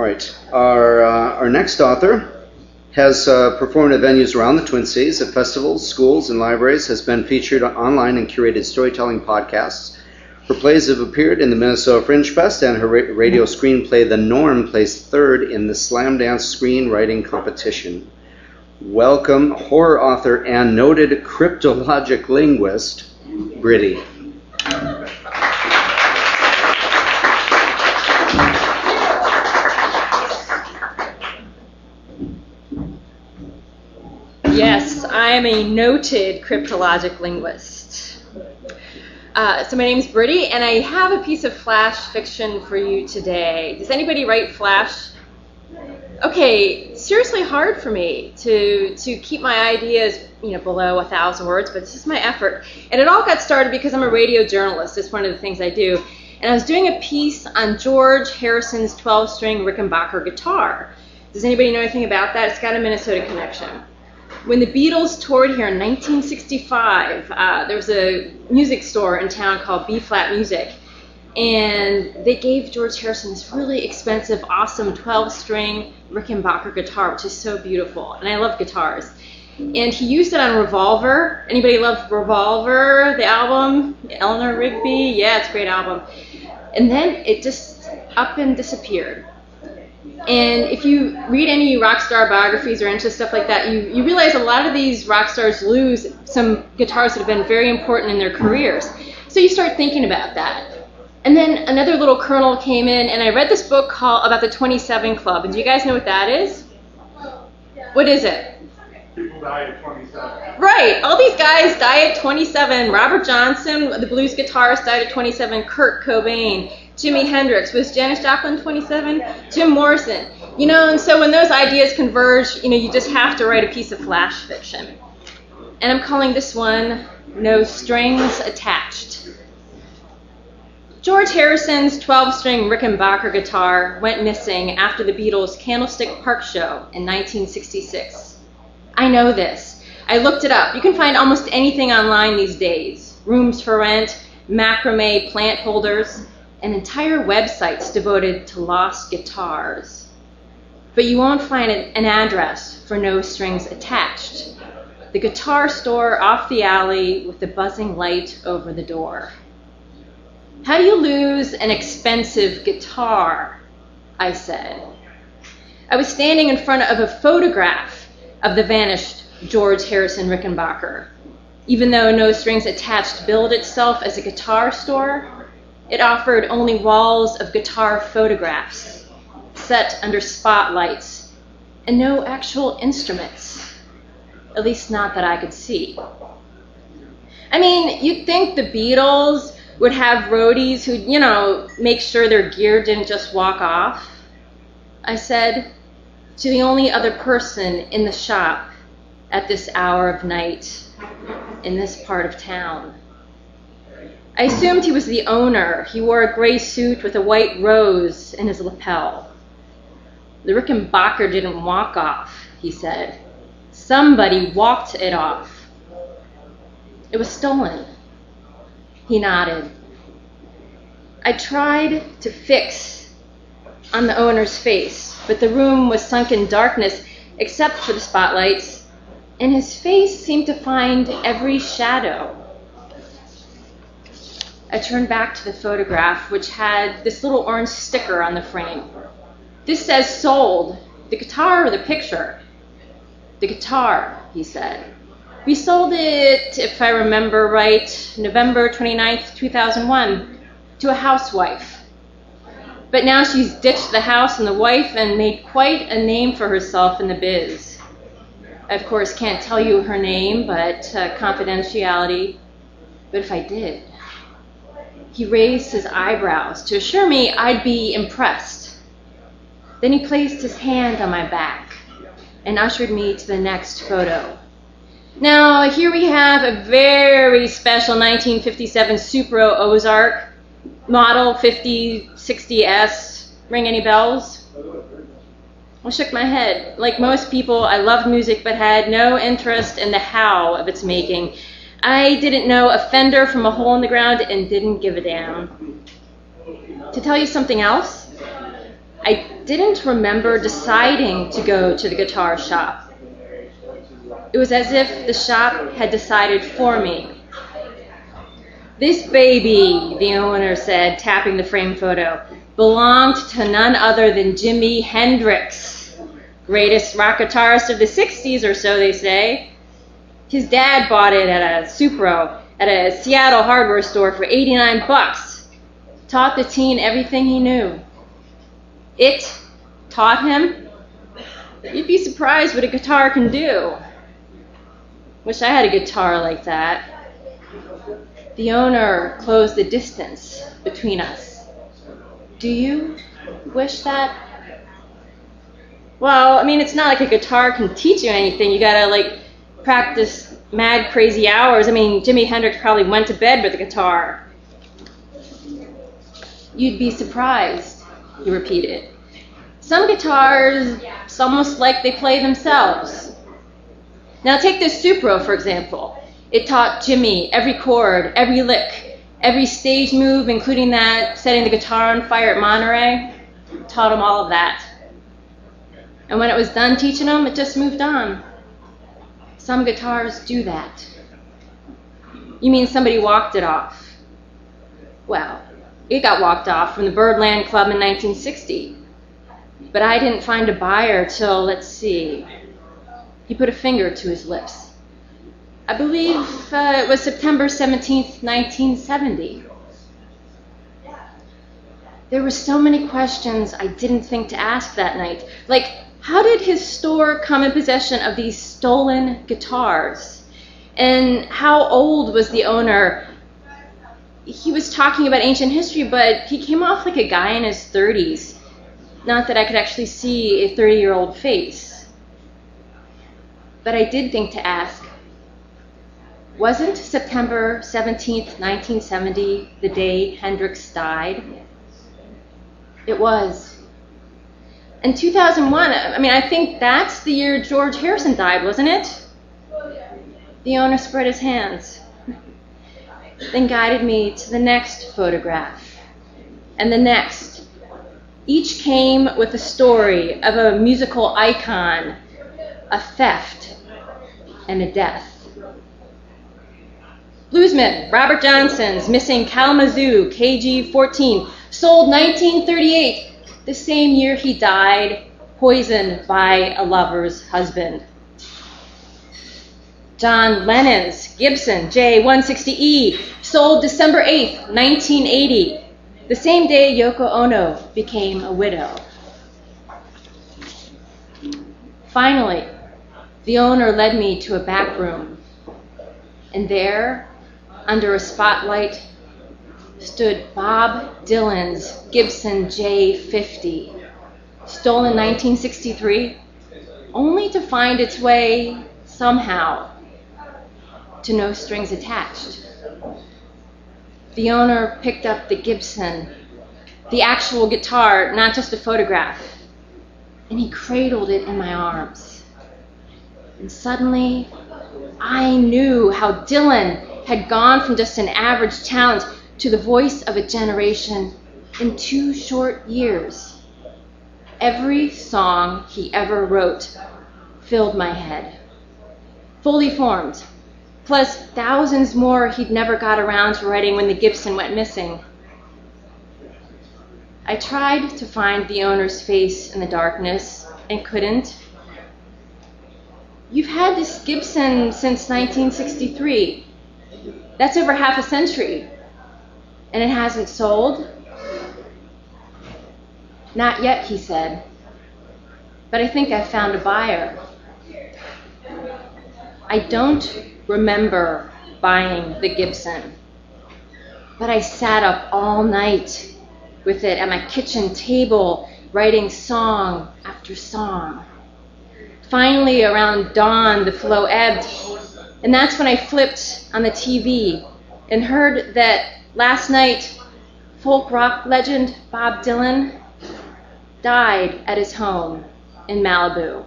right. Our next author has performed at venues around the Twin Cities, at festivals, schools, and libraries, has been featured online in curated storytelling podcasts. Her plays have appeared in the Minnesota Fringe Fest, and her radio screenplay, The Norm, placed third in the Slam Dance Screenwriting Competition. Welcome, horror author and noted cryptologic linguist, Britty. Yes, I am a noted cryptologic linguist. So my name's Britty, and I have a piece of flash fiction for you today. Does anybody write flash? Okay, seriously hard for me to keep my ideas below 1,000 words, but this is my effort. And it all got started because I'm a radio journalist. It's one of the things I do. And I was doing a piece on George Harrison's 12-string Rickenbacker guitar. Does anybody know anything about that? It's got a Minnesota connection. When the Beatles toured here in 1965, there was a music store in town called B-Flat Music, and they gave George Harrison this really expensive, awesome 12-string Rickenbacker guitar, which is so beautiful, and I love guitars. And he used it on Revolver. Anybody love Revolver, the album? Eleanor Rigby? Yeah, it's a great album. And then it just up and disappeared. And if you read any rock star biographies or into stuff like that, you realize a lot of these rock stars lose some guitars that have been very important in their careers. So you start thinking about that. And then another little kernel came in, and I read this book about the 27 Club. And do you guys know what that is? What is it? People die at 27. Right. All these guys die at 27. Robert Johnson, the blues guitarist, died at 27. Kurt Cobain. Jimi Hendrix. Was Janis Joplin 27? Jim Morrison. And so when those ideas converge, you just have to write a piece of flash fiction. And I'm calling this one No Strings Attached. George Harrison's 12-string Rickenbacker guitar went missing after the Beatles' Candlestick Park show in 1966. I know this. I looked it up. You can find almost anything online these days. Rooms for rent, macrame plant holders, and entire websites devoted to lost guitars. But you won't find an address for No Strings Attached. The guitar store off the alley with the buzzing light over the door. How do you lose an expensive guitar? I said. I was standing in front of a photograph of the vanished George Harrison Rickenbacker. Even though No Strings Attached billed itself as a guitar store, it offered only walls of guitar photographs set under spotlights and no actual instruments, at least not that I could see. I mean, you'd think the Beatles would have roadies who'd, make sure their gear didn't just walk off. I said to the only other person in the shop at this hour of night in this part of town. I assumed he was the owner. He wore a gray suit with a white rose in his lapel. The Rickenbacker didn't walk off, he said. Somebody walked it off. It was stolen. He nodded. I tried to fix on the owner's face, but the room was sunk in darkness except for the spotlights, and his face seemed to find every shadow. I turned back to the photograph, which had this little orange sticker on the frame. This says sold. The guitar or the picture? The guitar, he said. We sold it, if I remember right, November 29th, 2001, to a housewife. But now she's ditched the house and the wife and made quite a name for herself in the biz. I, of course, can't tell you her name, but confidentiality. But if I did... He raised his eyebrows to assure me I'd be impressed. Then he placed his hand on my back and ushered me to the next photo. Now, here we have a very special 1957 Supro Ozark, model 5060S. Ring any bells? I shook my head. Like most people, I loved music but had no interest in the how of its making. I didn't know a fender from a hole in the ground and didn't give a damn. To tell you something else, I didn't remember deciding to go to the guitar shop. It was as if the shop had decided for me. "This baby," the owner said, tapping the frame photo, "belonged to none other than Jimi Hendrix, greatest rock guitarist of the 60s or so, they say. His dad bought it at a Supro at a Seattle hardware store for $89. Taught the teen everything he knew. It taught him. You'd be surprised what a guitar can do. Wish I had a guitar like that." The owner closed the distance between us. "Do you wish that?" "Well, I mean, it's not like a guitar can teach you anything. You gotta, practice mad, crazy hours. I mean, Jimi Hendrix probably went to bed with a guitar." "You'd be surprised," he repeated. "Some guitars, it's almost like they play themselves. Now take this Supro, for example. It taught Jimmy every chord, every lick, every stage move, including that setting the guitar on fire at Monterey. It taught him all of that. And when it was done teaching him, it just moved on. Some guitars do that." "You mean somebody walked it off?" "Well, it got walked off from the Birdland Club in 1960. But I didn't find a buyer till, let's see." He put a finger to his lips. "I believe it was September 17th, 1970. There were so many questions I didn't think to ask that night. Like, how did his store come in possession of these stolen guitars? And how old was the owner? He was talking about ancient history, but he came off like a guy in his 30s. Not that I could actually see a 30-year-old face. But I did think to ask, wasn't September 17th, 1970 the day Hendrix died?" It was. In 2001, I think that's the year George Harrison died, wasn't it? The owner spread his hands, then guided me to the next photograph, and the next. Each came with a story of a musical icon, a theft, and a death. Bluesman Robert Johnson's missing Kalamazoo KG-14, sold 1938, the same year he died, poisoned by a lover's husband. John Lennon's Gibson J160E, sold December 8th, 1980, the same day Yoko Ono became a widow. Finally, the owner led me to a back room, and there, under a spotlight, stood Bob Dylan's Gibson J50, stolen 1963, only to find its way, somehow, to No Strings Attached. The owner picked up the Gibson, the actual guitar, not just a photograph, and he cradled it in my arms. And suddenly, I knew how Dylan had gone from just an average talent to the voice of a generation in 2 short years. Every song he ever wrote filled my head, fully formed, plus thousands more he'd never got around to writing when the Gibson went missing. I tried to find the owner's face in the darkness and couldn't. "You've had this Gibson since 1963. That's over half a century. And it hasn't sold?" "Not yet," he said. "But I think I've found a buyer." I don't remember buying the Gibson, but I sat up all night with it at my kitchen table, writing song after song. Finally, around dawn, the flow ebbed, and that's when I flipped on the TV and heard that last night, folk rock legend Bob Dylan died at his home in Malibu.